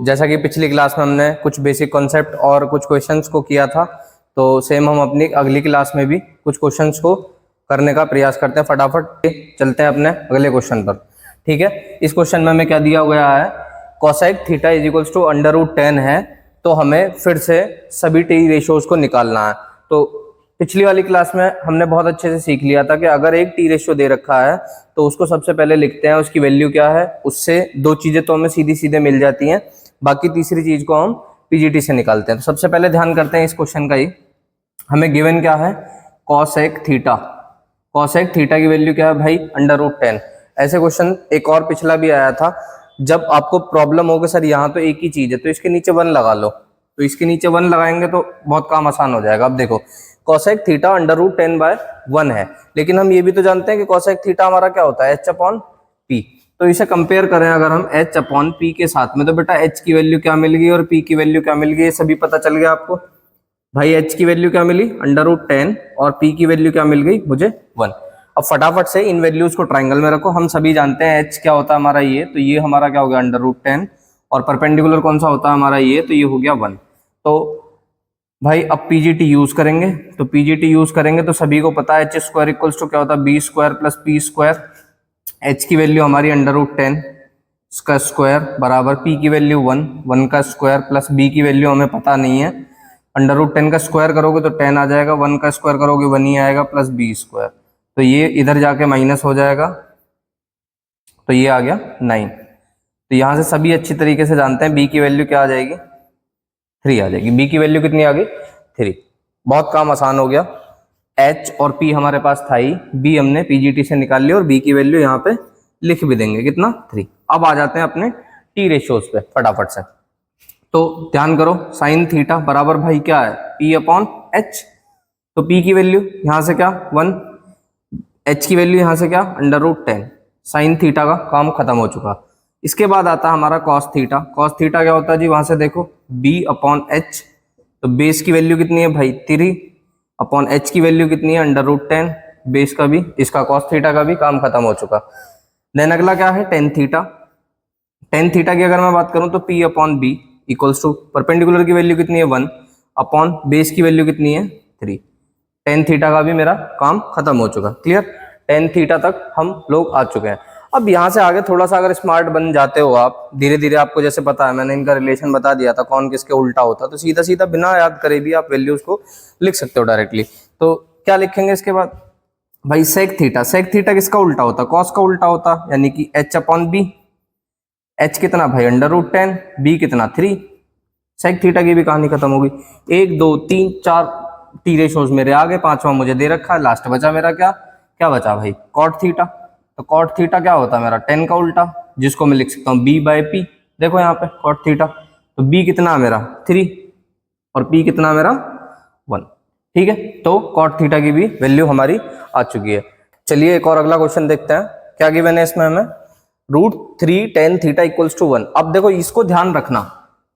जैसा कि पिछली क्लास में हमने कुछ बेसिक कॉन्सेप्ट और कुछ क्वेश्चंस को किया था, तो सेम हम अपनी अगली क्लास में भी कुछ क्वेश्चंस को करने का प्रयास करते हैं। फटाफट चलते हैं अपने अगले क्वेश्चन पर। ठीक है, इस क्वेश्चन में हमें क्या दिया गया है, cosec theta is equals to √10 है, तो हमें फिर से सभी टी रेशियोज को निकालना है। तो पिछली वाली क्लास में हमने बहुत अच्छे से सीख लिया था कि अगर एक टी रेशियो दे रखा है तो उसको सबसे पहले लिखते हैं उसकी वैल्यू क्या है, उससे दो चीजें तो हमें सीधी सीधे मिल जाती हैं, बाकी तीसरी चीज को हम पीजीटी से निकालते हैं। तो सबसे पहले ध्यान करते हैं इस क्वेश्चन का ही, हमें गिवन क्या है, कोसेक थीटा। कोसेक थीटा की वैल्यू क्या है भाई, √10। ऐसे क्वेश्चन एक और पिछला भी आया था, जब आपको प्रॉब्लम होगा सर यहाँ तो एक ही चीज है तो इसके नीचे 1 लगा लो, तो इसके नीचे 1 लगाएंगे तो बहुत काम आसान हो जाएगा। अब देखो कोसेक थीटा √10/1 है, लेकिन हम ये भी तो जानते हैं कि कोसेक थीटा हमारा क्या होता है, h/p। तो इसे कंपेयर करें अगर हम h/p के साथ में, तो बेटा h की वैल्यू क्या मिल गई और p की वैल्यू क्या मिल गई, ये सभी पता चल गया आपको। भाई h की वैल्यू क्या मिली √10 और p की वैल्यू क्या मिल गई मुझे 1। अब फटाफट से इन वैल्यूज को ट्राइंगल में रखो। हम सभी जानते हैं h क्या होता है हमारा ये, तो ये हमारा क्या हो गया √10, और परपेंडिकुलर कौन सा होता है हमारा ये, तो ये हो गया 1। तो भाई अब पीजीटी यूज करेंगे, तो पीजीटी यूज करेंगे तो सभी को पता है h² इक्वल्स टू क्या होता है b² + p²। h की वैल्यू हमारी √10 का स्क्वायर बराबर p की वैल्यू 1 का स्क्वायर प्लस b की वैल्यू हमें पता नहीं है, √10 का स्क्वायर करोगे तो 10 आ जाएगा, 1 का स्क्वायर करोगे 1 ही आएगा, प्लस b², तो ये इधर जाके माइनस हो जाएगा, तो ये आ गया 9। तो यहाँ से सभी अच्छी तरीके से जानते हैं b की वैल्यू क्या आ जाएगी, 3 आ जाएगी। b की वैल्यू कितनी आ गई, 3। बहुत काम आसान हो गया, h और p हमारे पास था ही, b हमने पीजीटी से निकाल लिया और b की वैल्यू यहाँ पे लिख भी देंगे, कितना 3। अब आ जाते हैं अपने टी रेशियोज पे फटाफट से। तो ध्यान करो, साइन थीटा बराबर भाई क्या है, p/h। तो p की वैल्यू यहाँ से क्या 1, h की वैल्यू यहाँ से क्या √10, साइन थीटा का काम खत्म हो चुका। इसके बाद आता है हमारा कॉस थीटा। कॉस थीटा क्या होता है जी, वहां से देखो b/h, तो बेस की वैल्यू कितनी है भाई 3/h की वैल्यू कितनी है √10, बेस का भी, इसका कॉस थीटा का भी काम खत्म हो चुका। देन अगला क्या है टेन थीटा। टेन थीटा की अगर मैं बात करूं तो p/b इक्वल्स टू परपेंडिकुलर की वैल्यू कितनी है 1 अपॉन बेस की वैल्यू कितनी है 3। टेन थीटा का भी मेरा काम खत्म हो चुका। क्लियर, टेन थीटा तक हम लोग आ चुके हैं। अब यहाँ से आगे थोड़ा सा अगर स्मार्ट बन जाते हो आप, धीरे धीरे आपको जैसे पता है, मैंने इनका रिलेशन बता दिया था कौन किसके उल्टा होता, तो सीधा सीधा बिना याद करे भी आप वैल्यूज को लिख सकते हो डायरेक्टली। तो क्या लिखेंगे इसके बाद भाई, सेक थीटा। सेक थीटा किसका उल्टा होता, कॉस का उल्टा होता, यानी कि h/b। h कितना भाई √10, b कितना 3। सेक थीटा की भी कहानी खत्म होगी। 1 2 3 4 टी रेशियोज मेरे आगे, पांचवा मुझे दे रखा है, लास्ट बचा मेरा क्या क्या बचा भाई, कॉट थीटा। तो कॉट थीटा क्या होता है मेरा 10 का उल्टा, जिसको मैं लिख सकता हूँ b/p। देखो यहाँ पे कॉट थीटा, तो b कितना मेरा 3 और p कितना मेरा 1। ठीक है, तो कॉट थीटा की भी वैल्यू हमारी आ चुकी है। चलिए एक और अगला क्वेश्चन देखते हैं, क्या गिवन है इसमें हमें, √3 tan थीटा इक्वल्स टू 1। अब देखो इसको ध्यान रखना,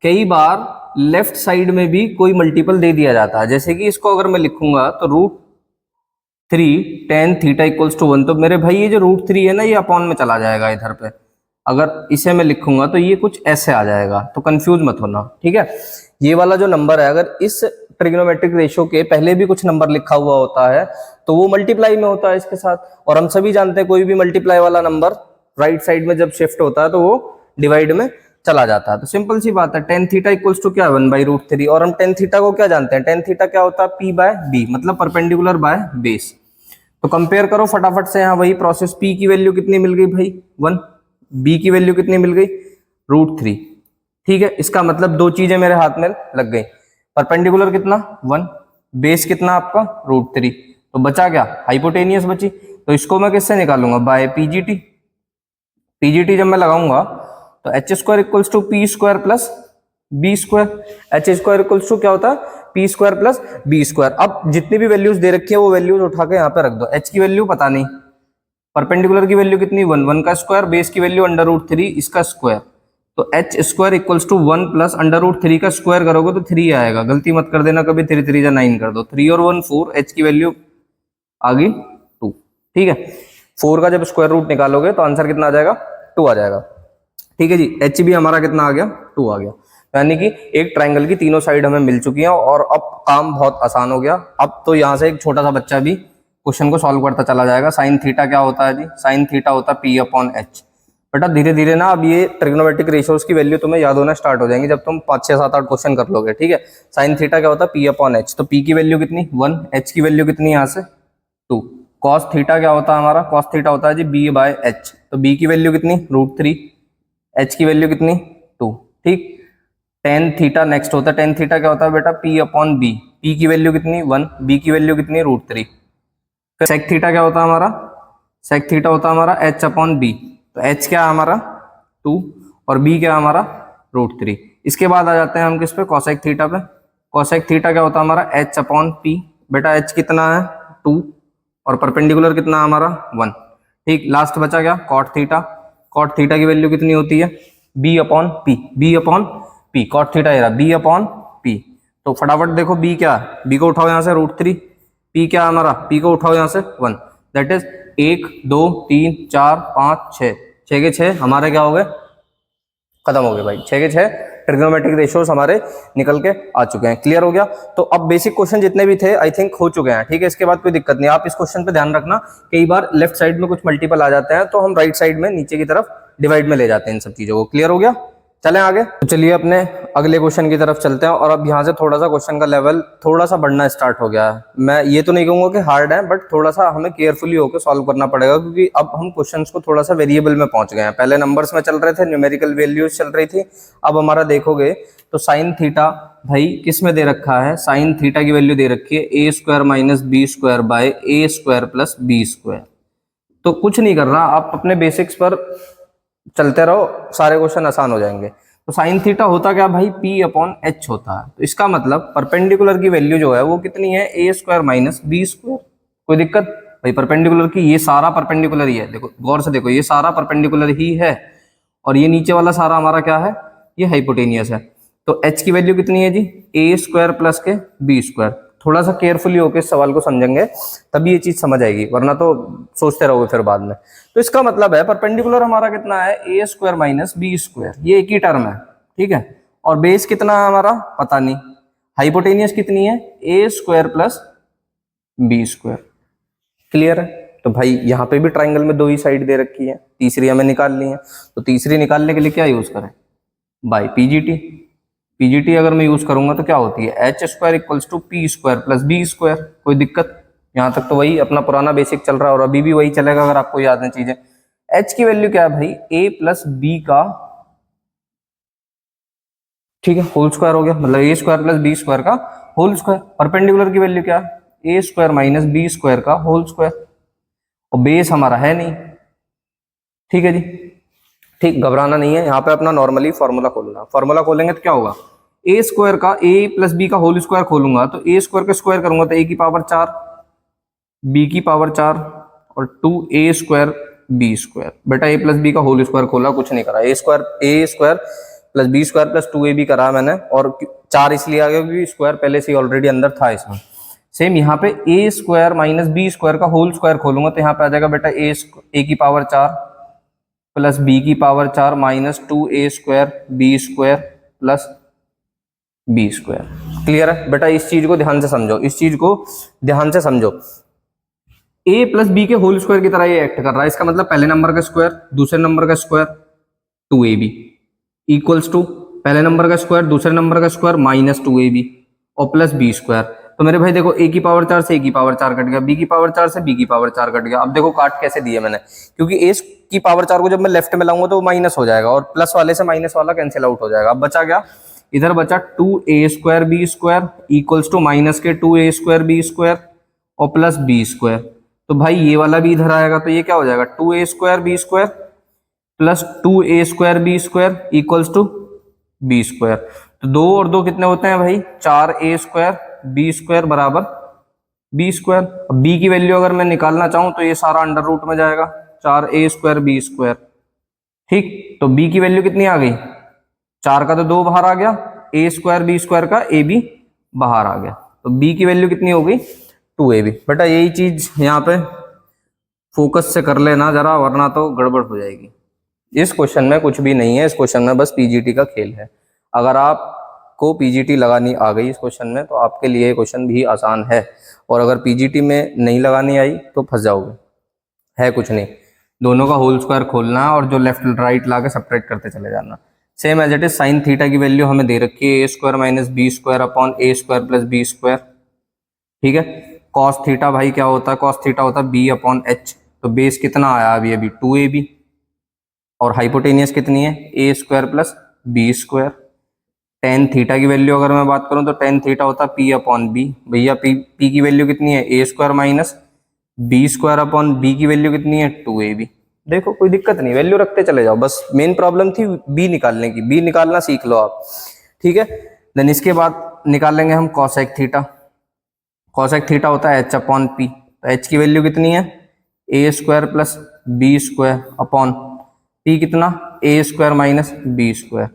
कई बार लेफ्ट साइड में भी कोई मल्टीपल दे दिया जाता है, जैसे कि इसको अगर मैं लिखूंगा तो √3 tan थीटा इक्वल्स टू 1, तो मेरे भाई ये जो √3 है ना, ये अपॉन में चला जाएगा इधर पे। अगर इसे मैं लिखूंगा तो ये कुछ ऐसे आ जाएगा, तो कंफ्यूज मत होना। ठीक है, ये वाला जो नंबर है, अगर इस ट्रिग्नोमेट्रिक रेशियो के पहले भी कुछ नंबर लिखा हुआ होता है तो वो मल्टीप्लाई में होता है इसके साथ, और हम सभी जानते हैं कोई भी मल्टीप्लाई वाला नंबर राइट साइड में जब शिफ्ट होता है तो वो डिवाइड में चला जाता है। तो सिंपल सी बात है, टेन थीटा इक्वल्स टू क्या 1/√3, और हम टेन थीटा को क्या जानते हैं, टेन थीटा क्या होता है p/b, मतलब परपेंडिकुलर बाय बेस। तो कंपेयर करो फटाफट से, यहाँ वही प्रोसेस, p की वैल्यू कितनी मिल गई भाई 1, b की वैल्यू कितनी मिल गई √3। ठीक है, इसका मतलब दो चीजें मेरे हाथ में लग गई, परपेंडिकुलर कितना 1, बेस कितना आपका √3, तो बचा क्या हाइपोटेनियस बची। तो इसको मैं किससे निकालूंगा, बाय पीजीटी। पीजीटी जब मैं लगाऊंगा तो h² equals to p² plus b²। h² equals to क्या होता है p² प्लस b²। अब जितनी भी वैल्यूज दे रखी है वो वैल्यूज उठा के यहाँ पे रख दो। h की वैल्यू पता नहीं, परपेंडिकुलर की वैल्यू कितनी 1 का स्क्वायर, बेस की वैल्यू √3 इसका स्क्वायर, तो h² इक्वल्स टू 1 प्लस √3 का स्क्वायर करोगे तो 3 आएगा। गलती मत कर देना कभी, 3 3 9 कर दो, 3 और 1 4, h की वैल्यू आ गई 2। ठीक है, 4 का जब स्क्वायर रूट निकालोगे तो आंसर कितना आ जाएगा 2 आ जाएगा। ठीक है जी, h भी हमारा कितना आ गया 2 आ गया। यानी कि एक ट्राइंगल की तीनों साइड हमें मिल चुकी हैं और अब काम बहुत आसान हो गया। अब तो यहाँ से एक छोटा सा बच्चा भी क्वेश्चन को सॉल्व करता चला जाएगा। साइन थीटा क्या होता है जी? साइन थीटा होता है P अपॉन एच। बेटा धीरे धीरे ना अब ये ट्रिग्नोमेट्रिक रेशियोज की वैल्यू तुम्हें याद होना स्टार्ट हो जाएंगी जब तुम 5 6 7 8 क्वेश्चन कर लोगे। ठीक है, साइन थीटा क्या होता है? P upon H. तो P की वैल्यू कितनी 1, H की वैल्यू कितनी यहाँ से 2। कॉस थीटा क्या होता है हमारा? कॉस थीटा होता है जी B बाय एच। तो B की वैल्यू कितनी √3, H की वैल्यू कितनी 2। ठीक, टेन थीटा नेक्स्ट होता है। टेन थीटा क्या होता है बेटा? P upon B. P की वैल्यू कितनी 1, B की वैल्यू कितनी √3। फिर सेक थीटा क्या होता है हमारा? सेक थीटा होता है हमारा H अपॉन बी। तो H क्या है हमारा 2 और B क्या है हमारा √3। इसके बाद आ जाते हैं हम किस पे? कॉसेक थीटा पे। कॉसेक थीटा क्या होता है हमारा? H upon P। बेटा H कितना है 2 और परपेंडिकुलर कितना है हमारा 1। ठीक, लास्ट बचा क्या? Cot theta. कॉट थीटा की वैल्यू कितनी होती है? B upon P। B upon P, cot theta ये रहा B अपॉन P। तो फटाफट देखो B क्या है? B को उठाओ यहाँ से √3। P क्या है हमारा? P को उठाओ यहाँ से 1। दैट इज 1 2 3 4 5 6, 6 के 6 हमारे क्या हो गए? खत्म हो गए भाई। 6 के 6 ट्रिग्नोमेट्रिक रेशियोज हमारे निकल के आ चुके हैं। क्लियर हो गया? तो अब बेसिक क्वेश्चन जितने भी थे आई थिंक हो चुके हैं। ठीक है, इसके बाद कोई दिक्कत नहीं। आप इस क्वेश्चन पे ध्यान रखना, कई बार लेफ्ट साइड में कुछ मल्टीपल आ जाते हैं तो हम राइट साइड में नीचे की तरफ डिवाइड में ले जाते हैं इन सब चीजों को। क्लियर हो गया? चलें आगे। तो चलिए अपने अगले क्वेश्चन की तरफ चलते हैं। और अब यहाँ से थोड़ा सा क्वेश्चन का लेवल थोड़ा सा बढ़ना स्टार्ट हो गया है। मैं ये तो नहीं कहूंगा कि हार्ड है, बट थोड़ा सा हमें केयरफुली होकर सॉल्व करना पड़ेगा क्योंकि अब हम क्वेश्चंस को थोड़ा सा वेरिएबल में पहुंच गए हैं। पहले नंबर्स में चल रहे थे, न्यूमेरिकल वैल्यूज चल रही थी। अब हमारा देखोगे तो साइन थीटा भाई किस में दे रखा है? साइन थीटा की वैल्यू दे रखी है a² - b² bye a² plus b²। तो कुछ नहीं करना, आप अपने बेसिक्स पर चलते रहो, सारे क्वेश्चन आसान हो जाएंगे। तो साइन थीटा होता क्या भाई? P अपॉन एच होता है। तो इसका मतलब परपेंडिकुलर की वैल्यू जो है वो कितनी है? a² - b²। कोई दिक्कत भाई? परपेंडिकुलर की ये सारा परपेंडिकुलर ही है। देखो गौर से देखो, ये सारा परपेंडिकुलर ही है और ये नीचे वाला सारा हमारा क्या है? ये हाइपोटेनियस है। तो h की वैल्यू कितनी है जी? a² प्लस के b²। थोड़ा सा केयरफुली होकर इस सवाल को समझेंगे तभी ये चीज समझ आएगी, वरना तो सोचते रहोगे फिर बाद में। तो इसका मतलब है परपेंडिकुलर हमारा कितना है? a² - b²। ये एक ही टर्म है। ठीक है, और बेस कितना है हमारा? पता नहीं। हाइपोटेनियस कितनी है? a² plus b²। क्लियर है? तो भाई यहाँ पे भी ट्राइंगल में 2 ही साइड दे रखी है, तीसरी हमें निकाल ली है। तो तीसरी निकालने के लिए क्या यूज करें? Bye PGT. पीजीटी अगर मैं यूज करूंगा तो क्या होती है? h² = p² plus b²। कोई दिक्कत? यहाँ तक तो वही अपना पुराना बेसिक चल रहा है और अभी भी वही चलेगा अगर आपको याद है चीजें। h की वैल्यू क्या है भाई? a प्लस b का, ठीक है, होल स्क्वायर हो गया, मतलब a² प्लस b² का होल स्क्वायर। परपेंडिकुलर की वैल्यू क्या है? a² - b² का होल स्क्वायर। और बेस हमारा है नहीं। ठीक है जी, ठीक, घबराना नहीं है। यहाँ पे अपना नॉर्मली फॉर्मूला खोलना। फॉर्मूला खोलेंगे तो क्या होगा? a² का a प्लस b का होल स्क्वायर खोलूंगा तो a² का स्क्वायर करूंगा तो a की पावर 4, b की पावर 4 और 2a² b²। बेटा a प्लस b का होल स्क्वायर खोला, कुछ नहीं करा। a² plus b² plus 2ab करा मैंने, और 4 इसलिए आ गया क्योंकि स्क्वायर पहले से ऑलरेडी अंदर था इसमें। सेम यहाँ पे a² - b² का होल स्क्वायर खोलूंगा तो यहाँ पे आ जाएगा बेटा a की पावर 4 प्लस b की power 4 minus 2a² b² plus b²। Clear है बेटा? इस चीज को ध्यान से समझो, इस चीज को ध्यान से समझो। a प्लस b के होल स्क्वायर की तरह ये एक्ट कर रहा है। इसका मतलब पहले नंबर का स्क्वायर, दूसरे नंबर का स्क्वायर 2ab इक्वल्स टू पहले नंबर का स्क्वायर, दूसरे नंबर का स्क्वायर माइनस 2ab और प्लस b²। तो मेरे भाई देखो a की पावर 4 से a की पावर 4 कट गया, b की पावर 4 से b की पावर 4 कट गया। अब देखो काट कैसे दिए मैंने, क्योंकि a की पावर 4 को जब मैं लेफ्ट में लाऊंगा तो वो माइनस हो जाएगा और प्लस वाले से माइनस वाला कैंसिल आउट हो जाएगा। अब बचा क्या? इधर बचा 2a² b² equals to minus के 2a² b² और प्लस b²। तो भाई ये वाला भी इधर आएगा तो ये क्या हो जाएगा? 2a² b² plus 2a² b² equals to b²। तो 2 और 2 कितने होते हैं भाई? 4a² b² बराबर b²। अब b की वैल्यू अगर मैं निकालना चाहूं तो ये सारा अंडर रूट में जाएगा, 4a² b²। ठीक, तो b की वैल्यू कितनी आ गई? 4 का तो 2 बाहर आ गया, a² b² का a भी बाहर आ गया। तो b की वैल्यू कितनी हो गई? 2ab। बेटा यही चीज यहाँ पे फोकस से कर लेना जरा, वरना तो गड़बड़ हो जाएगी। इस क्वेश्चन में कुछ भी नहीं है, इस क्वेश्चन में बस पीजीटी का खेल है। अगर आपको पीजीटी लगानी आ गई इस क्वेश्चन में तो आपके लिए ये क्वेश्चन भी आसान है, और अगर पीजीटी में नहीं लगानी आई तो फंस जाओगे। है कुछ नहीं, दोनों का होल स्क्वायर खोलना है और जो लेफ्ट राइट ला के सब्ट्रैक्ट करते चले जाना। Same as it is sine theta की वैल्यू हमें दे रखी है A square minus B square upon A square plus B square. ठीक है, कॉस थीटा भाई क्या होता है, कॉस थीटा होता है बी अपॉन एच। तो बेस कितना आया अभी अभी 2ab, और हाइपोटेनियस कितनी है A square plus B square. Tan theta की वैल्यू अगर मैं बात करूं तो टेन थीटा होता है पी अपॉन बी। भैया पी की वैल्यू कितनी है A square minus B square upon B की वैल्यू कितनी है 2ab। देखो कोई दिक्कत नहीं, वैल्यू रखते चले जाओ, बस मेन प्रॉब्लम थी बी निकालने की, बी निकालना सीख लो आप। ठीक है, देन इसके बाद निकालेंगे हम कॉसेक थीटा। कॉसेक थीटा होता है एच अपॉन पी। तो एच की वैल्यू कितनी है A square plus B square upon P कितना A square minus B square.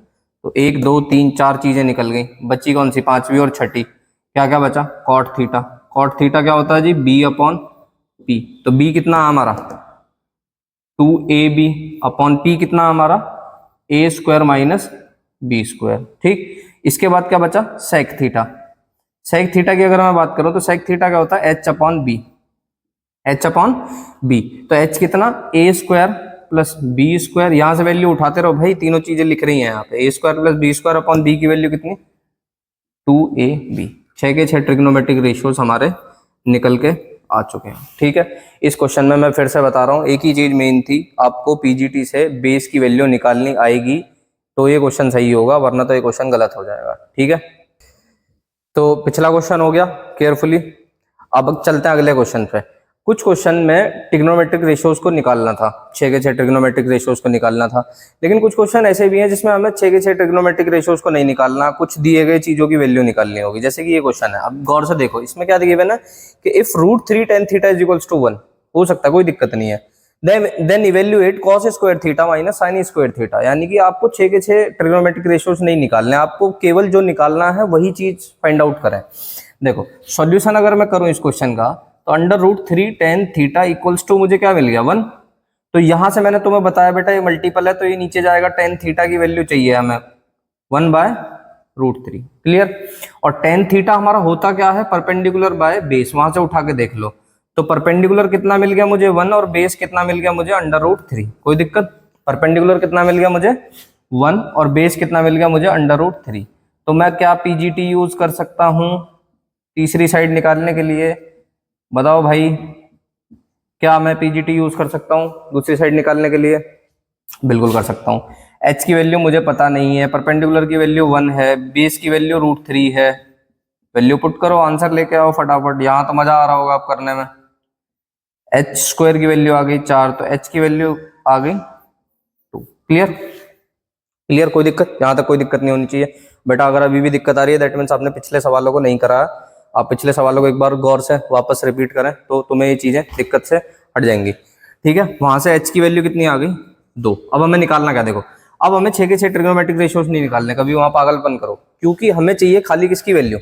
तो 1 2 3 4 चीजें निकल गई, बची कौन सी, पांचवी और छठी। क्या क्या बचा, कॉट थीटा। कॉट थीटा क्या होता है जी बी अपॉन पी। तो बी कितना हमारा 2ab अपॉन पी कितना हमारा ए स्क्वायर माइनस बी स्क्वायर। ठीक, इसके बाद क्या बचा सेक थीटा। सेक थीटा की अगर मैं बात करूं तो सेक थीटा क्या होता है H upon B, H upon B. तो एच कितना A square plus B square, यहां से वैल्यू उठाते रहो भाई, तीनों चीजें लिख रही हैं यहाँ पे। A square plus B square upon B की वैल्यू कितनी 2ab। 6 के 6 ट्रिग्नोमेट्रिक रेशियोज हमारे निकल के आ चुके हैं। ठीक है, इस क्वेश्चन में मैं फिर से बता रहा हूँ, एक ही चीज मेन थी, आपको पीजीटी से बेस की वैल्यू निकालनी आएगी तो ये क्वेश्चन सही होगा, वरना तो ये क्वेश्चन गलत हो जाएगा। ठीक है, तो पिछला क्वेश्चन हो गया केयरफुली। अब चलते हैं अगले क्वेश्चन पे। कुछ क्वेश्चन में ट्रिग्नोमेट्रिक रेशियोज को निकालना था, 6 के 6 ट्रिग्नोमेट्रिक रेशियोज को निकालना था, लेकिन कुछ क्वेश्चन ऐसे भी हैं जिसमें हमें 6 के 6 ट्रिग्नोमेट्रिक रेशियोज को नहीं निकालना, कुछ दिए गए चीजों की वैल्यू निकालनी होगी। जैसे कि ये क्वेश्चन है, अब गौर से देखो, इसमें क्या गिवन है कि if √3 tan theta is equals to 1, हो सकता है कोई दिक्कत नहीं है, then evaluate cos square theta minus sin square theta. यानी कि आपको 6 के 6 ट्रिग्नोमेट्रिक रेशियोज नहीं निकालने, आपको केवल जो निकालना है वही चीज फाइंड आउट करें। देखो सॉल्यूशन अगर मैं करूं इस क्वेश्चन का, तो √3 tan थीटा इक्वल्स टू मुझे क्या मिल गया 1। तो यहां से मैंने तुम्हें बताया बेटा ये मल्टीपल है, तो ये नीचे जाएगा, tan थीटा की वैल्यू चाहिए हमें 1/√3। क्लियर, और tan थीटा हमारा होता क्या है परपेंडिकुलर बाय बेस, वहां से उठा के देख लो। तो परपेंडिकुलर कितना मिल गया मुझे 1, और बेस कितना मिल गया मुझे √3। कोई दिक्कत, परपेंडिकुलर कितना मिल गया मुझे 1 और बेस कितना मिल गया मुझे √3। तो मैं क्या पीजीटी यूज कर सकता हूं तीसरी साइड निकालने के लिए, बताओ भाई, क्या मैं पीजीटी यूज कर सकता हूं दूसरी साइड निकालने के लिए? बिल्कुल कर सकता हूं। एच की वैल्यू मुझे पता नहीं है, परपेंडिकुलर की वैल्यू 1 है, बेस की वैल्यू √3 है। वैल्यू पुट करो, आंसर लेके आओ फटाफट, यहां तो मजा आ रहा होगा आप करने में। एच स्क्वायर की वैल्यू आ गई 4, तो एच की वैल्यू आ गई 2। क्लियर, क्लियर, कोई दिक्कत, यहां तक कोई दिक्कत नहीं होनी चाहिए बेटा। अगर अभी भी दिक्कत आ रही है दैट मीन्स आपने पिछले सवालों को नहीं करा। आप पिछले सवालों को एक बार गौर से वापस रिपीट करें तो तुम्हें ये चीजें दिक्कत से हट जाएंगी। ठीक है, वहां से एच की वैल्यू कितनी आ गई 2। अब हमें निकालना क्या, देखो अब हमें 6 के 6 ट्रिग्नोमेट्रिक रेशियोज नहीं निकालने, कभी वहां पागलपन करो, क्योंकि हमें चाहिए खाली किसकी value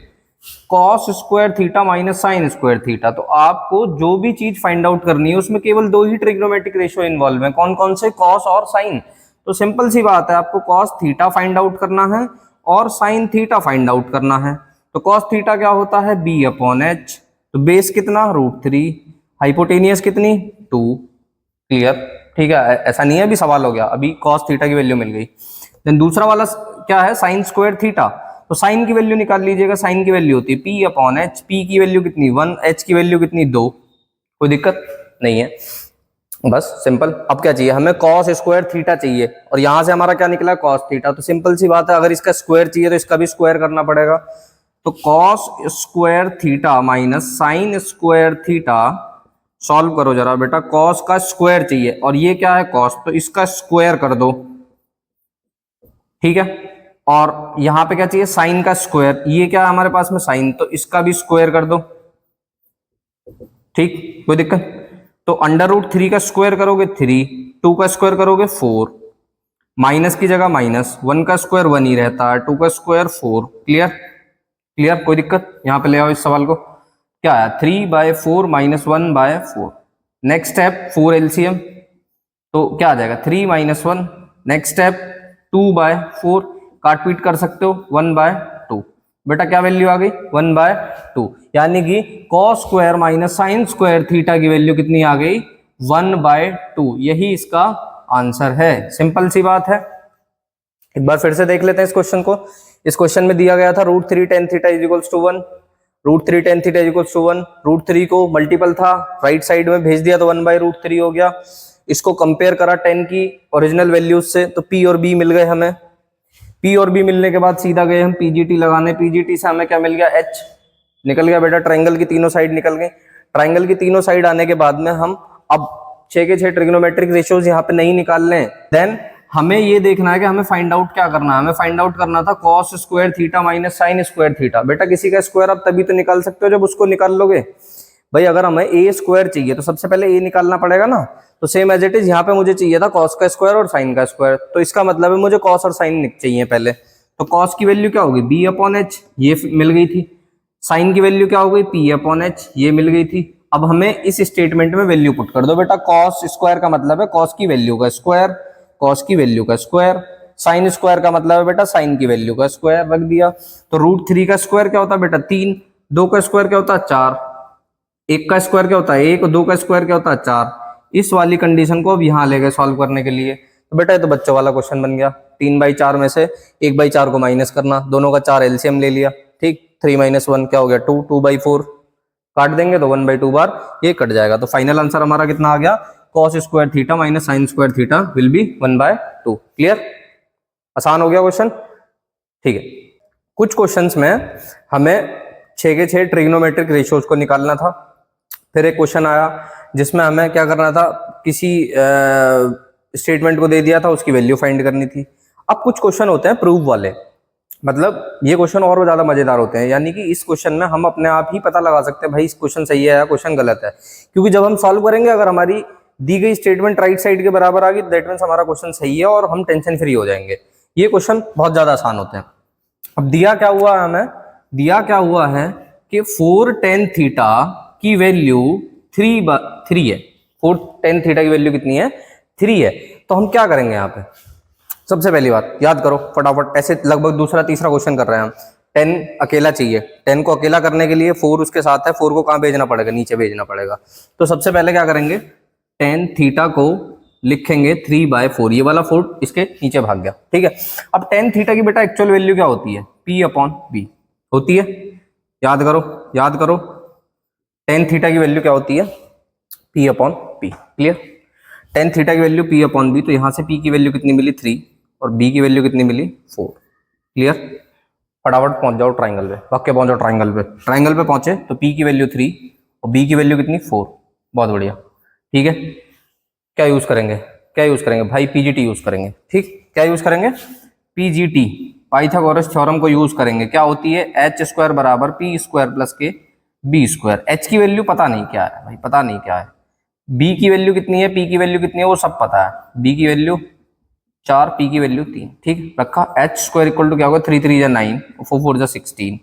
cos square theta minus sin square theta. तो आपको जो भी चीज फाइंड आउट करनी है उसमें केवल 2 ही ट्रिग्नोमेट्रिक रेशियो इन्वॉल्व है, कौन कौन से, cos और sin। तो सिंपल सी बात है, आपको cos थीटा फाइंड आउट करना है और sin थीटा फाइंड आउट करना है। तो cos थीटा क्या होता है b अपॉन एच, तो बेस कितना √3, हाइपोटेनियस कितनी 2। क्लियर, ठीक है, ऐसा नहीं है अभी सवाल हो गया, अभी cos थीटा की वैल्यू मिल गई। देन दूसरा वाला क्या है sin स्क्वायर थीटा, तो साइन की वैल्यू निकाल लीजिएगा। साइन की वैल्यू होती है p अपॉन एच, पी की वैल्यू कितनी 1, एच की वैल्यू कितनी 2। कोई दिक्कत नहीं है, बस सिंपल। अब क्या चाहिए हमें, cos स्क्वायर थीटा चाहिए, और यहां से हमारा क्या निकला cos थीटा। तो सिंपल सी बात है, अगर इसका स्क्वायर चाहिए तो इसका भी स्क्वायर करना पड़ेगा। तो cos square theta minus sin square theta, solve करो जरा बेटा। cos का स्क्वायर चाहिए और ये क्या है cos, तो इसका स्क्वायर कर दो। ठीक है, और यहां पे क्या चाहिए साइन का स्क्वायर, ये क्या है हमारे पास में साइन, तो इसका भी स्क्वायर कर दो। ठीक, कोई दिक्कत। तो √3 का स्क्वायर करोगे 3, 2 का स्क्वायर करोगे 4, माइनस की जगह माइनस, 1 का स्क्वायर 1 ही रहता है, 2 का स्क्वायर 4। क्लियर, क्लियर, कोई दिक्कत। यहां पे ले आओ इस सवाल को, क्या है 3/4 माइनस 1/4। नेक्स्ट स्टेप 4 एलसीएम, तो क्या आ जाएगा 3 - 1। नेक्स्ट स्टेप 2/4, काट पीट कर सकते हो, 1/2। बेटा क्या वैल्यू आ गई, 1/2, यानी कि cos square minus sine square theta की वैल्यू कितनी आ गई, 1/2। यही इसका आंसर है, सिंपल सी बात है। एक बार फिर से देख लेते हैं इस क्वेश्चन को। इस क्वेश्चन में दिया गया था √3 tan theta is equals to 1, √3 tan theta is equals to 1, √3 को मल्टीपल था राइट साइड में भेज दिया तो 1/√3 हो गया। इसको कंपेयर करा 10 की ओरिजिनल वैल्यूज से, तो P और B मिल गए हमें। P और B मिलने के बाद सीधा गए हम PGT लगाने, PGT से हमें क्या मिल गया, H निकल गया बेटा, ट्रायंगल की तीनों साइड निकल गई। ट्रायंगल की तीनों साइड आने के बाद में हम अब 6 के 6 ट्रिग्नोमेट्रिक रेशियोज यहाँ पे नहीं निकालने, देन हमें ये देखना है कि हमें फाइंड आउट क्या करना है। हमें फाइंड आउट करना था cos square theta minus sine square theta. बेटा किसी का स्क्वायर आप तभी तो निकाल सकते हो जब उसको निकाल लोगे। भाई अगर हमें ए स्क्वायर चाहिए तो सबसे पहले ए निकालना पड़ेगा ना, तो सेम एज इट इज यहाँ पे मुझे चाहिए था कॉस का स्क्वायर और साइन का स्क्वायर, तो इसका मतलब है मुझे कॉस और साइन चाहिए पहले। तो कॉस की वैल्यू क्या होगी, B/H, ये मिल गई थी। साइन की वैल्यू क्या हो गई, P/H, ये मिल गई थी। अब हमें इस स्टेटमेंट में वैल्यू पुट कर दो बेटा। कॉस स्क्वायर का मतलब है कॉस की वैल्यू का स्क्वायर, कॉस की वैल्यू का स्क्वायर। साइन स्क्वायर का मतलब है बेटा साइन की वैल्यू का स्क्वायर रख दिया। तो √3 का स्क्वायर क्या होता है बेटा, 3, 2 का स्क्वायर क्या होता है, 4, 1 का स्क्वायर क्या होता है 1, 2 का स्क्वायर क्या होता है 4। इस वाली कंडीशन को अब यहाँ ले गए सॉल्व करने के लिए। तो बेटा ये तो बच्चों वाला क्वेश्चन बन गया। 3/4 में से 1/4 को माइनस करना, दोनों का 4 एलसीएम ले लिया, ठीक। 3 - 1 क्या हो गया 2, 2/4 काट देंगे तो 1/2 बार ये कट जाएगा। तो फाइनल आंसर हमारा कितना आ गया, cos square theta minus sine square theta will be 1/2। Clear, आसान हो गया क्वेश्चन, ठीक है। कुछ क्वेश्चंस में हमें 6 के 6 ट्रिग्नोमेट्रिक रेशियोज को निकालना था। फिर एक क्वेश्चन आया जिसमें हमें क्या करना था, किसी स्टेटमेंट को दे दिया था, उसकी वैल्यू फाइंड करनी थी। अब कुछ क्वेश्चन होते हैं प्रूफ वाले, मतलब ये क्वेश्चन और ज्यादा मजेदार होते हैं, यानी कि इस क्वेश्चन में हम अपने आप ही पता लगा सकते हैं भाई इस क्वेश्चन सही है या क्वेश्चन गलत है। क्योंकि जब हम सॉल्व करेंगे अगर हमारी दी गई स्टेटमेंट राइट साइड के बराबर आ गई दैट मींस हमारा क्वेश्चन सही है और हम टेंशन फ्री हो जाएंगे। ये क्वेश्चन बहुत ज्यादा आसान होते हैं। अब दिया क्या हुआ है हमें, दिया क्या हुआ है कि 4 tan थीटा की वैल्यू 3 है। 4 tan थीटा की वैल्यू कितनी है, 3 है। तो हम क्या करेंगे यहाँ पे, सबसे पहली बात याद करो फटाफट, ऐसे लगभग दूसरा तीसरा क्वेश्चन कर रहे हैं हम। 10 अकेला चाहिए, 10 को अकेला करने के लिए 4 उसके साथ है, 4 को कहाँ भेजना पड़ेगा, नीचे भेजना पड़ेगा। तो सबसे पहले क्या करेंगे, tan थीटा को लिखेंगे 3/4, ये वाला 4 इसके नीचे भाग गया, ठीक है। अब tan थीटा की बेटा एक्चुअल वैल्यू क्या होती है, P/B होती है। याद करो, याद करो, tan थीटा की वैल्यू क्या होती है, P/B। क्लियर, tan थीटा की वैल्यू P/B, तो यहाँ से P की वैल्यू कितनी मिली 3 और B की वैल्यू कितनी मिली 4। क्लियर, फटाफट पहुंच जाओ ट्राइंगल पे, भाग के पहुंचो ट्राइंगल पे। ट्राइंगल पे पहुंचे तो P की वैल्यू 3 और B की वैल्यू कितनी 4। बहुत बढ़िया, ठीक है। क्या यूज करेंगे, क्या यूज करेंगे भाई, PGT यूज करेंगे, ठीक। क्या यूज करेंगे, PGT, पाइथागोरस थ्योरम को यूज करेंगे। क्या होती है, h² बराबर P² प्लस के B²। h की वैल्यू पता नहीं क्या है भाई, पता नहीं क्या है। B की वैल्यू कितनी है, P की वैल्यू कितनी है वो सब पता है। B की वैल्यू 4, P की वैल्यू 3, ठीक रखा। h² इक्वल टू क्या होगा, 3 3 9, 4 4 16,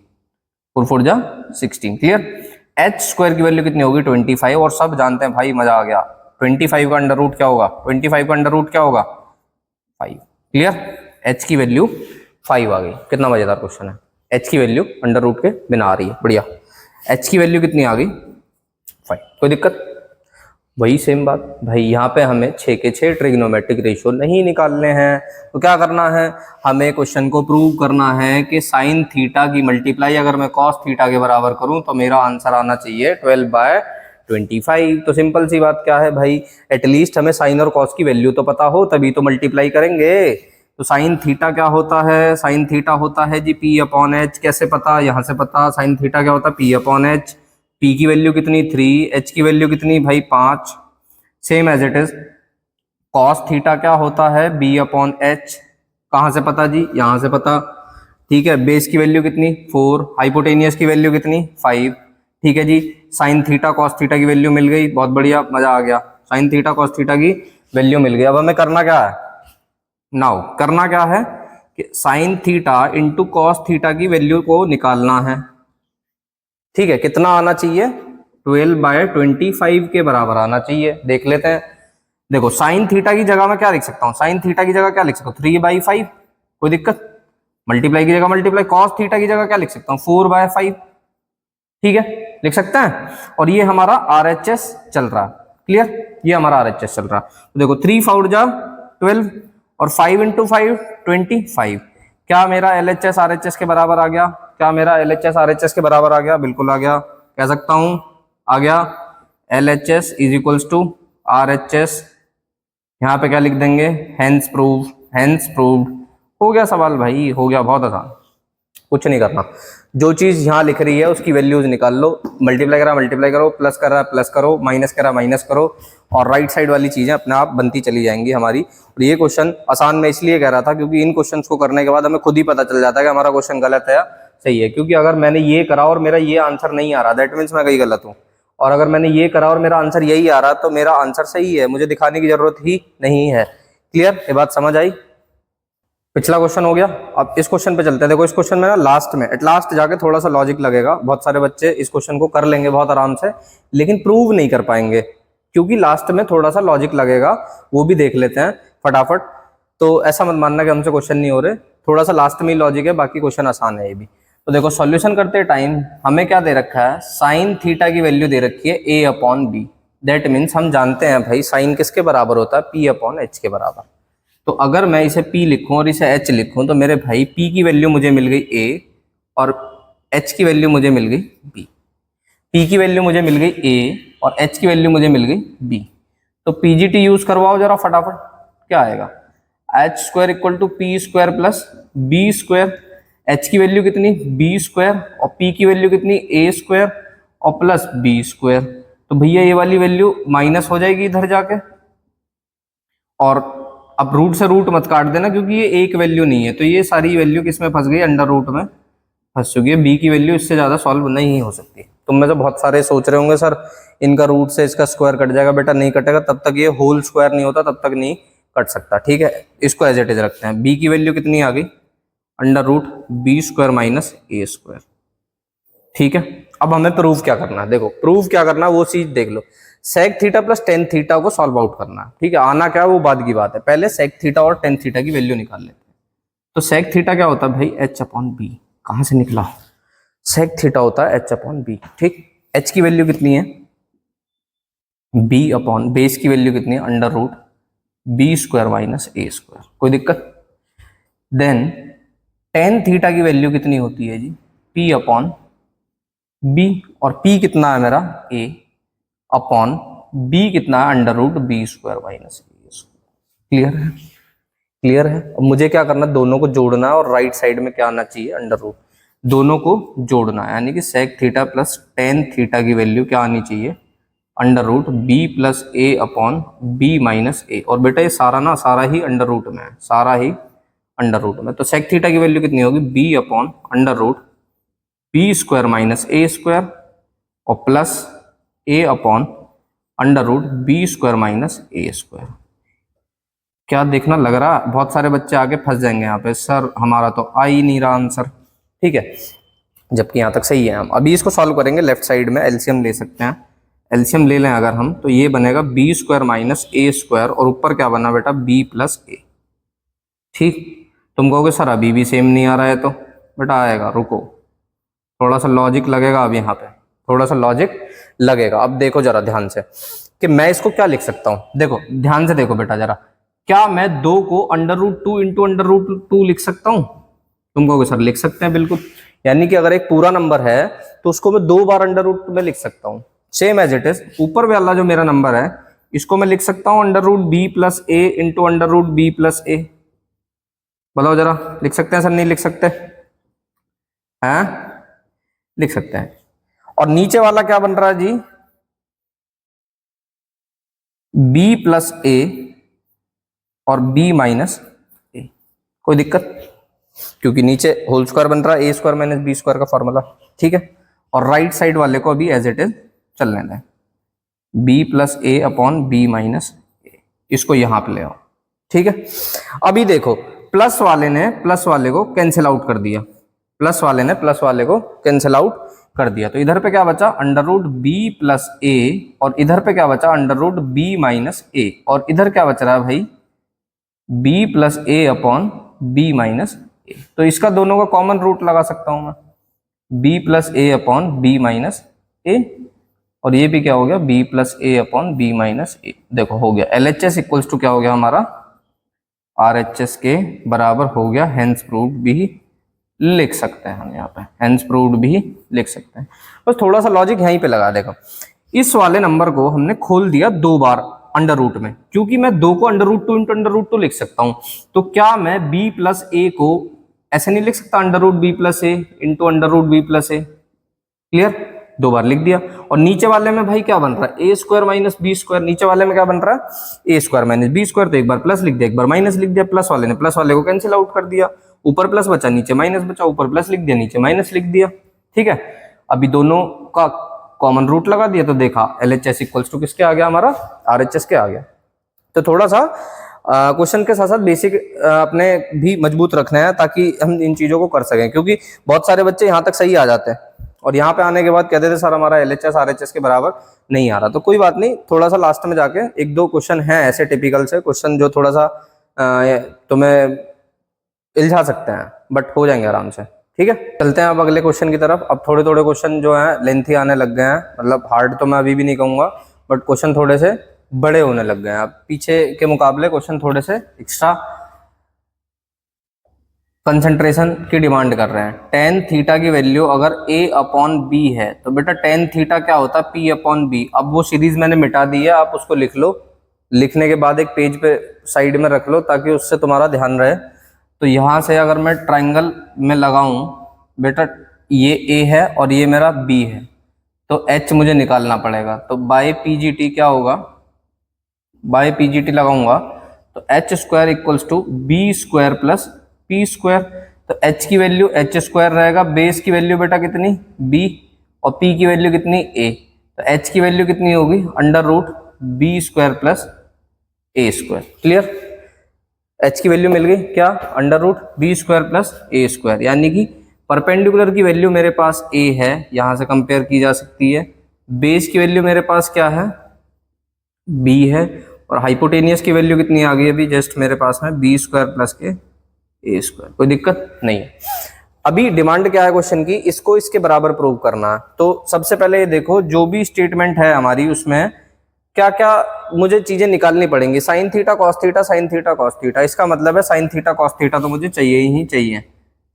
4 4 16। क्लियर, h² की वैल्यू कितनी होगी 25, और सब जानते हैं भाई, मजा आ गया। 25 का अंडर रूट क्या होगा, 25 का अंडर रूट क्या होगा 5। क्लियर, h की वैल्यू 5 आ गई। कितना मजेदार क्वेश्चन है, h की वैल्यू अंडर रूट के बिना आ रही है, बढ़िया। h की वैल्यू कितनी आ गई 5, कोई दिक्कत। वही सेम बात भाई, यहाँ पे हमें 6 के 6 ट्रिग्नोमेट्रिक रेशियो नहीं निकालने हैं, तो क्या करना है, हमें क्वेश्चन को प्रूव करना है कि साइन थीटा की मल्टीप्लाई अगर मैं कॉस थीटा के बराबर करूं तो मेरा आंसर आना चाहिए 12/25। तो सिंपल सी बात क्या है भाई, एटलीस्ट हमें साइन और कॉस की वैल्यू तो पता हो तभी तो मल्टीप्लाई करेंगे। तो साइन थीटा क्या होता है, साइन थीटा होता है जी P/H। कैसे पता, यहाँ से पता, साइन थीटा क्या होता है P/H। P की वैल्यू कितनी 3, H की वैल्यू कितनी भाई 5। Same as it is cos theta क्या होता है B/H। कहाँ से पता जी, यहाँ से पता, ठीक है। बेस की वैल्यू कितनी 4, हाइपोटेनियस की वैल्यू कितनी 5, ठीक है जी। साइन थीटा कॉस थीटा की वैल्यू मिल गई, बहुत बढ़िया, मजा आ गया। साइन थीटा कॉस थीटा की वैल्यू मिल गई। अब हमें करना क्या है, नाउ करना क्या है कि sine theta into cos theta की वैल्यू को निकालना है, ठीक है। कितना आना चाहिए, 12/25 के बराबर आना चाहिए। देख लेते हैं, देखो साइन थीटा की जगह मैं क्या लिख सकता हूँ, साइन थीटा की जगह क्या लिख सकता हूँ 3/5, कोई दिक्कत। मल्टीप्लाई की जगह मल्टीप्लाई, कॉस थीटा की जगह क्या लिख सकता हूँ 4/5, ठीक है लिख सकते हैं। और ये हमारा RHS चल रहा, क्लियर, ये हमारा RHS चल रहा। तो देखो 3 4 जा 12 और 5 × 5 25। क्या मेरा LHS RHS के बराबर आ गया? क्या मेरा LHS RHS के बराबर आ गया? बिल्कुल आ गया, कह सकता हूं आ गया। LHS is equals to RHS, यहाँ पे क्या लिख देंगे, हेंस प्रूव, हेंस प्रूव्ड। हो गया सवाल भाई, हो गया, बहुत आसान, कुछ नहीं करना। जो चीज यहाँ लिख रही है उसकी वैल्यूज निकाल लो, मल्टीप्लाई करा मल्टीप्लाई करो, प्लस कर रहा है प्लस करो, माइनस करा माइनस करो, और राइट साइड वाली चीजें अपने आप बनती चली जाएंगी हमारी। और ये क्वेश्चन आसान मैं इसलिए कह रहा था क्योंकि इन क्वेश्चंस को करने के बाद हमें खुद ही पता चल जाता है कि हमारा क्वेश्चन गलत है या सही है। क्योंकि अगर मैंने ये करा और मेरा ये आंसर नहीं आ रहा, दैट मीन्स मैं कहीं गलत हूँ। और अगर मैंने ये करा और मेरा आंसर यही आ रहा तो मेरा आंसर सही है, मुझे दिखाने की जरूरत ही नहीं है। क्लियर, ये बात समझ आई? पिछला क्वेश्चन हो गया। अब इस क्वेश्चन पे चलते हैं। देखो इस क्वेश्चन में ना लास्ट में एट लास्ट जाके थोड़ा सा लॉजिक लगेगा, बहुत सारे बच्चे इस क्वेश्चन को कर लेंगे बहुत आराम से, लेकिन प्रूव नहीं कर पाएंगे क्योंकि लास्ट में थोड़ा सा लॉजिक लगेगा, वो भी देख लेते हैं फटाफट। तो ऐसा मत मानना कि हमसे क्वेश्चन नहीं हो रहे, थोड़ा सा लास्ट में ही लॉजिक है, बाकी क्वेश्चन आसान है ये भी। तो देखो सॉल्यूशन करते टाइम हमें क्या दे रखा है, साइन थीटा की वैल्यू दे रखी है A/B। दैट मीन्स हम जानते हैं भाई साइन किसके बराबर होता है, P/H के बराबर। तो अगर मैं इसे P लिखूं और इसे H लिखूं तो मेरे भाई P की वैल्यू मुझे मिल गई A और H की वैल्यू मुझे मिल गई B। P की वैल्यू मुझे मिल गई A और H की वैल्यू मुझे मिल गई B। तो PGT यूज करवाओ जरा फटाफट, क्या आएगा, H² = P² + B²। H की वैल्यू कितनी B² और P की वैल्यू कितनी A² और प्लस B²। तो भैया ये वाली वैल्यू माइनस हो जाएगी इधर जाके, और अब रूट से रूट मत काट देना क्योंकि ये एक वैल्यू नहीं है, तो ये सारी वैल्यू किसमें फंस गई, अंडर रूट में फंस चुकी है। बी की वैल्यू इससे ज्यादा सॉल्व नहीं हो सकती। तुम में से बहुत सारे सोच रहे होंगे सर इनका रूट से इसका स्क्वायर कट जाएगा, बेटा नहीं कटेगा, तब तक ये होल स्क्वायर नहीं होता, तब तक नहीं कट सकता, ठीक है। इसको एज इट इज रखते हैं। बी की वैल्यू कितनी आ गई, अंडर रूट B² - A², ठीक है। अब हमें प्रूव क्या करना है, देखो प्रूव क्या करना है वो चीज देख लो। Sec theta plus tan theta को सॉल्व आउट करना है, ठीक है। आना क्या है वो बाद की बात है, पहले सेक थीटा और टेन थीटा की वैल्यू निकाल लेते हैं। तो सेक थीटा क्या होता है भाई, H/B। कहां से निकला, सेक थीटा होता है H/B, ठीक। H की वैल्यू कितनी है B/ बेस की वैल्यू कितनी है अंडर रूट B² - A², कोई दिक्कत। देन टेन थीटा की वैल्यू कितनी होती है जी P/B, और P कितना है मेरा A/B कितना है under root B² - A²। Clear है, क्लियर है। अब मुझे क्या करना, दोनों को जोड़ना है और राइट साइड में क्या आना चाहिए, अंडर रूट, दोनों को जोड़ना है, यानी कि sec theta plus tan theta की वैल्यू क्या आनी चाहिए, under root B + A/B - A। और बेटा ये सारा ना सारा ही अंडर रूट में है, सारा ही अंडर रूट में। तो सेक थीटा की वैल्यू कितनी होगी B/अंडर रूट B² - A² और प्लस A/अंडर रूट B² - A²। क्या देखना लग रहा, बहुत सारे बच्चे आगे फंस जाएंगे यहाँ पे, सर हमारा तो आ ही नहीं रहा आंसर, ठीक है, जबकि यहाँ तक सही है। हम अभी इसको सॉल्व करेंगे, लेफ्ट साइड में एलसीएम ले सकते हैं, एलसीएम ले लें अगर हम, तो ये बनेगा B² - A² और ऊपर क्या बना बेटा B + A, ठीक। तुम कहोगे सर अभी भी सेम नहीं आ रहा है, तो बेटा आएगा, रुको, थोड़ा सा लॉजिक लगेगा अब यहाँ पे, थोड़ा सा लॉजिक लगेगा। अब देखो जरा ध्यान से कि मैं इसको क्या लिख सकता हूँ, देखो ध्यान से देखो बेटा जरा, क्या मैं 2 को अंडर रूट 2 × अंडर रूट 2 लिख सकता हूँ? तुम कहोगे सर लिख सकते हैं, बिल्कुल। यानी कि अगर एक पूरा नंबर है तो उसको मैं 2 बार अंडर रूट में लिख सकता हूँ, सेम एज इट इज। ऊपर वाला जो मेरा नंबर है इसको मैं लिख सकता हूँ under root B + A × under root B + A। बताओ जरा, लिख सकते हैं सर, नहीं लिख सकते हैं? लिख सकते हैं। और नीचे वाला क्या बन रहा है जी, B + A और B - A, कोई दिक्कत, क्योंकि नीचे होल स्क्वायर बन रहा है A² - B² का फॉर्मूला, ठीक है। और राइट साइड वाले को अभी एज इट इज चलने दें, B + A/B - A, इसको यहां पे ले आओ, ठीक है। अभी देखो प्लस वाले ने प्लस वाले को कैंसिल आउट कर दिया, प्लस वाले ने प्लस वाले को कैंसिल आउट कर दिया, तो इधर पे क्या बचा अंडर रूट B + A और इधर पे क्या बचा अंडर रूट B - A, और इधर क्या बच रहा है भाई B + A/B - ए। तो इसका दोनों का कॉमन रूट लगा सकता हूं मैं, B plus A upon B minus A, और ये भी क्या हो गया, B plus A upon B minus A. देखो हो गया, L H S equals to क्या हो गया हमारा, आर एच एस के बराबर हो गया, हेंस प्रूव्ड भी लिख सकते हैं हम यहाँ पे, हेंस प्रूव्ड भी लिख सकते हैं। बस थोड़ा सा लॉजिक यहीं पे लगा देगा। इस वाले नंबर को हमने खोल दिया 2 बार अंडर रूट में, क्योंकि मैं 2 को under root 2 into under root 2 लिख सकता हूं, तो क्या मैं b प्लस ए को ऐसे नहीं लिख सकता, under root B plus A into under root B plus A. Clear, 2 बार लिख दिया। और नीचे वाले में भाई क्या बन रहा है, A square minus B square, नीचे वाले में क्या बन रहा है, A square minus B square, तो एक बार प्लस लिख दिया, एक बार माइनस लिख दिया, प्लस वाले ने प्लस वाले को कैंसिल आउट कर दिया, ऊपर प्लस बचा नीचे माइनस बचा, ऊपर प्लस लिख दिया नीचे माइनस लिख दिया। ठीक है, अभी दोनों का कॉमन रूट लगा दिया, तो देखा L H S equals to किसके आ गया, हमारा आर एच एस के आ गया। तो थोड़ा सा क्वेश्चन के साथ साथ बेसिक अपने भी मजबूत रखना है, ताकि हम इन चीजों को कर सकें, क्योंकि बहुत सारे बच्चे यहाँ तक सही आ जाते हैं और यहाँ पे आने के बाद कहते थे सर हमारा एलएचएस आरएचएस के बराबर नहीं आ रहा। तो कोई बात नहीं, थोड़ा सा लास्ट में जाके 1-2 क्वेश्चन हैं ऐसे टिपिकल से क्वेश्चन जो थोड़ा सा तुम्हें इल्झा सकते हैं, बट हो जाएंगे आराम से। ठीक है, चलते हैं अब अगले क्वेश्चन की तरफ। अब थोड़े थोड़े क्वेश्चन जो हैं लेंथी आने लग गए हैं, मतलब हार्ड तो मैं अभी भी नहीं कहूंगा, बट क्वेश्चन थोड़े से बड़े होने लग गए हैं। अब पीछे के मुकाबले क्वेश्चन थोड़े से एक्स्ट्रा कंसंट्रेशन की डिमांड कर रहे हैं। टेन थीटा की वैल्यू अगर a अपॉन बी है, तो बेटा टेन थीटा क्या होता है, p अपॉन बी। अब वो सीरीज मैंने मिटा दी है, आप उसको लिख लो, लिखने के बाद एक पेज पे साइड में रख लो ताकि उससे तुम्हारा ध्यान रहे। तो यहाँ से अगर मैं ट्राइंगल में लगाऊं, बेटा ये a है और ये मेरा b है, तो h मुझे निकालना पड़ेगा। तो बाय पीजीटी क्या होगा, बाय पीजीटी लगाऊंगा तो H square equals to B square plus P square. तो h की वैल्यू एच स्क्वायर रहेगा, बेस की वैल्यू बेटा कितनी b, और p की वैल्यू कितनी a। तो h की वैल्यू कितनी होगी, under root B square plus A square. Clear, h की वैल्यू मिल गई क्या, under root B square plus A square, यानी कि परपेंडिकुलर की वैल्यू मेरे पास a है, यहां से कंपेयर की जा सकती है। बेस की वैल्यू मेरे पास क्या है, b है, और हाइपोटेनियस की वैल्यू कितनी आ गई अभी जस्ट मेरे पास में, बी स्क्वायर प्लस के ए स्क्वायर। कोई दिक्कत नहीं है। अभी डिमांड क्या है क्वेश्चन की, इसको इसके बराबर प्रूव करना है। तो सबसे पहले ये देखो, जो भी स्टेटमेंट है हमारी उसमें क्या क्या मुझे चीजें निकालनी पड़ेंगी। Sine theta cos theta, sine theta cos theta, इसका मतलब है साइन थीटा कॉस थीटा तो मुझे चाहिए ही चाहिए।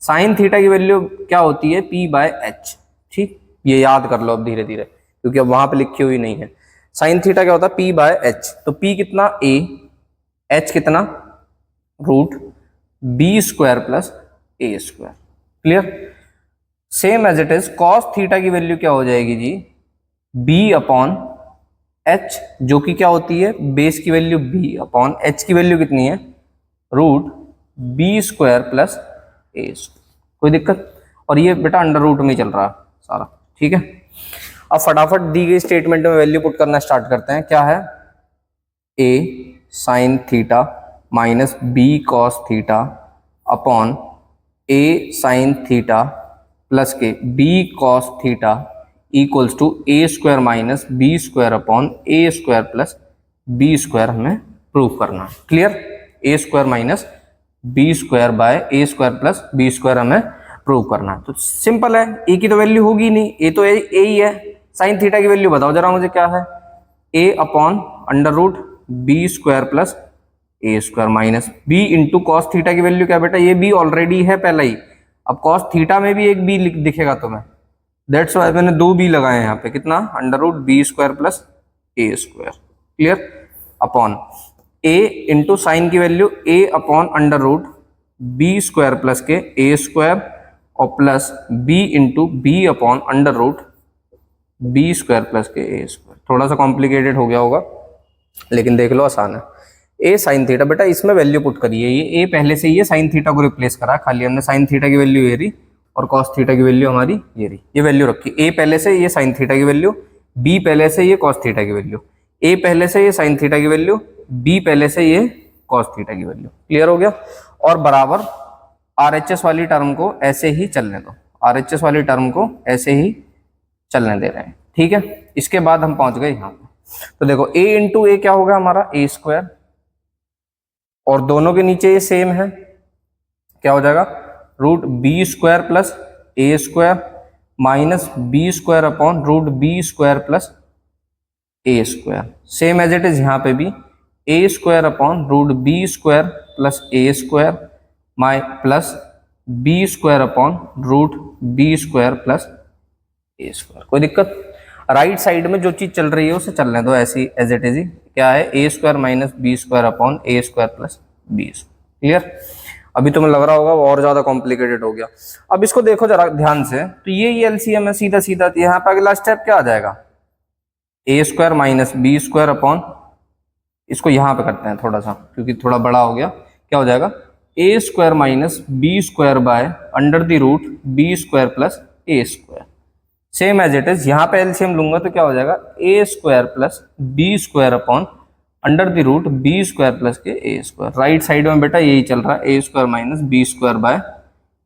साइन थीटा की वैल्यू क्या होती है, पी बाय एच। ठीक, ये याद कर लो अब धीरे धीरे, क्योंकि अब वहां पे लिखी हुई नहीं है। साइन थीटा क्या होता है, पी बाय एच। तो पी कितना a, एच कितना root B square plus A square. Clear, same as it is cos theta की वैल्यू क्या हो जाएगी जी, b अपॉन एच, जो कि क्या होती है, बेस की वैल्यू b अपॉन एच की वैल्यू कितनी है, root B square plus A square. कोई दिक्कत, और ये बेटा अंडर रूट में चल रहा है सारा। ठीक है, अब फटाफट दी गई स्टेटमेंट में वैल्यू पुट करना स्टार्ट करते हैं। क्या है, a sine theta minus b cos theta upon a sine theta plus के b cos theta equals to a square minus b square upon a square plus b square हमें prove करना है। Clear, a square minus b square by a square plus b square हमें prove करना है। तो simple है, a की तो वैल्यू होगी नहीं, a तो a ही है। साइन थीटा की वैल्यू बताओ जरा मुझे क्या है, a upon under root B square plus A square minus B into cos theta की वैल्यू क्या बेटा, ये b ऑलरेडी है पहले ही। अब कॉस थीटा में भी एक b दिखेगा तुम्हें, दैट्स वाई मैंने 2 b लगाए यहाँ पे, कितना, under root B square plus A square. Clear, upon a into sine की value a upon under root B square plus के ए स्क्वायर, और plus b into B upon under root B square plus के A square. थोड़ा सा complicated हो गया होगा, लेकिन देख लो आसान है। ए साइन थीटा, बेटा इसमें वैल्यू पुट करिए, ये ए पहले से ही है, साइन थीटा को रिप्लेस करा, खाली हमने साइन थीटा की वैल्यू ये रही और कॉस थीटा की वैल्यू हमारी ये रही, ये वैल्यू रखी। ए पहले से ये साइन थीटा की वैल्यू, बी पहले से ये कॉस थीटा की वैल्यू, ए पहले से ये साइन थीटा की वैल्यू, बी पहले से ये कॉस थीटा की वैल्यू। क्लियर हो गया, और बराबर आरएचएस वाली टर्म को ऐसे ही चलने दो, आरएचएस वाली टर्म को ऐसे ही चलने दे रहे हैं। ठीक है, इसके बाद हम पहुंच गए यहाँ पे। तो देखो a इंटू ए क्या होगा हमारा, ए स्क्वायर, और दोनों के नीचे ये सेम है, क्या हो जाएगा, root B square plus A square minus B square upon root B square plus A square. Same as it is यहाँ पे भी A square upon root B square plus A square माइ plus B square upon root B square plus A square. कोई दिक्कत? Right side में जो चीज चल रही है उसे चलने दो ऐसी एज इट इज ही। क्या है? A square minus B square upon A square plus B square. Clear? अभी तुम्हें लग रहा होगा वो और ज्यादा कॉम्प्लिकेटेड हो गया। अब इसको देखो जरा ध्यान से, तो ये एलसीएम है सीधा सीधा। यहाँ पे अगला स्टेप क्या आ जाएगा? A square minus B square upon, इसको यहाँ पे करते हैं थोड़ा सा क्योंकि थोड़ा बड़ा हो गया। क्या हो जाएगा? A square minus B square by under the root B square plus A square. Same as it is यहाँ पे एलसीएम लूंगा तो क्या हो जाएगा? A square plus B square upon under the root B square plus के A square. Right side में बेटा यही चल रहा है, A square minus B square by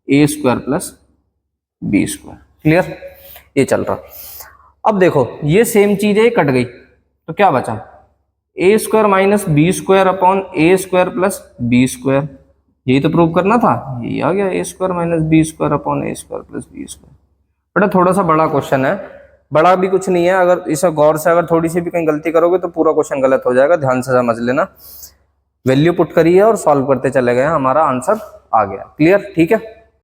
A square plus B square. Clear? ये चल रहा। अब देखो ये सेम चीज है, कट गई तो क्या बचा? A square minus B square upon A square plus B square. यही तो प्रूव करना था, यही आ गया A square minus B square upon A square plus B square. बेटा थोड़ा सा बड़ा क्वेश्चन है, बड़ा भी कुछ नहीं है। अगर इसे गौर से अगर थोड़ी सी भी कहीं गलती करोगे तो पूरा क्वेश्चन गलत हो जाएगा। ध्यान से समझ लेना। वैल्यू पुट करी है और सॉल्व करते चले गए, हमारा आंसर आ गया। क्लियर? ठीक है।